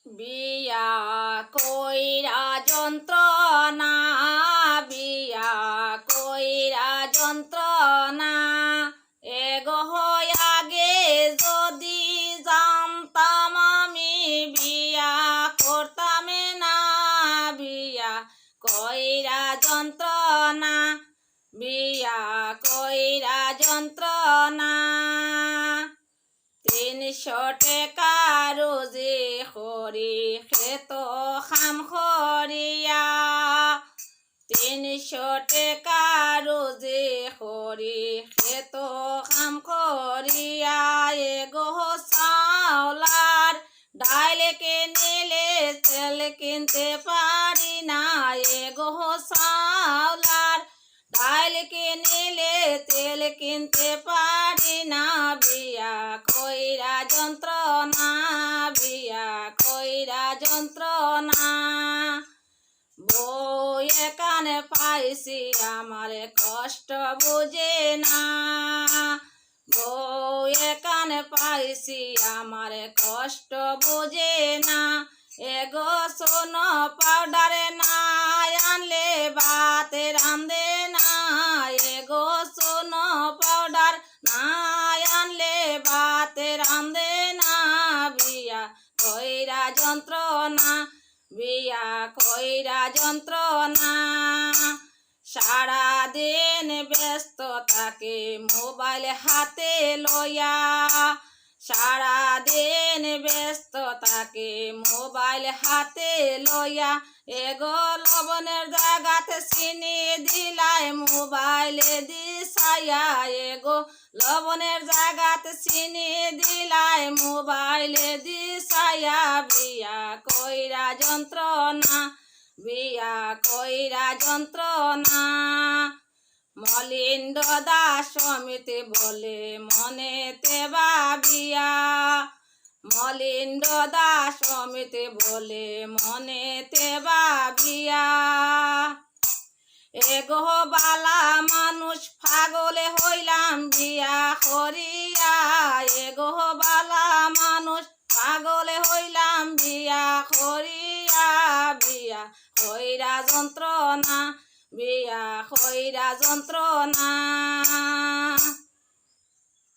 বিয়া কইরা যন্ত্রণা, বিয়া কইরা যন্ত্রণা, এগো আগে যদি জানতাম আমি বিয়া করতাম না। বিয়া কইরা যন্ত্রণা, বিয়া কইরা যন্ত্রণা, 300 টাকা রোজে খড়ি খেত খাম খড়িয়া, 300 টাকা রোজে খড়ি খেত খাম খড়িয়া, এগো চাউলার ডাইল কিনিলে তেল কিনতে পারি না। এগো চাউলার ডাইল কিনিলে তেল কিনতে পারি না। বিয়া কইরা যন্ত্রণা, বিয়া কইরা যন্ত্রণা, বউ কানে পাইছি আমার কষ্ট বুঝে না। বউ কানে পাইছি আমার কষ্ট বুঝে না। এগো সোনো পাউডার না আনলে ভাত রান্ধে না। এগো সোনো পাউডার না আনলে ভাত রান্ধে না। বিয়া কইরা যন্ত্রণা, বিয়া কইরা যন্ত্রণা, সারাদিন ব্যস্ত থাকে মোবাইল হাতে লইয়া। সারাদিন ব্যস্ত থাকে মোবাইল হাতে লইয়া, এগো লবণের জায়গাতে চিনি দিলাই মোবাইলে দিশাইয়া। এগো লবণের জায়গাতে চিনি দিলাই মোবাইলে দিশাইয়া। বিয়া কইরা যন্ত্রণা, বিয়া কইরা যন্ত্রণা, মলিন্দ দাস সমিতি বলে মনেতে ভাবিয়া। মলিন্দ দাস সমিতি বলে মনেতে ভাবিয়া, এগো বালা মানুষ পাগলে হইলাম বিয়া করিয়া। এগো বালা মানুষ পাগলে হইলাম বিয়া করিয়া। বিয়া কইরা যন্ত্রণা, বিয়া কইরা যন্ত্রণা।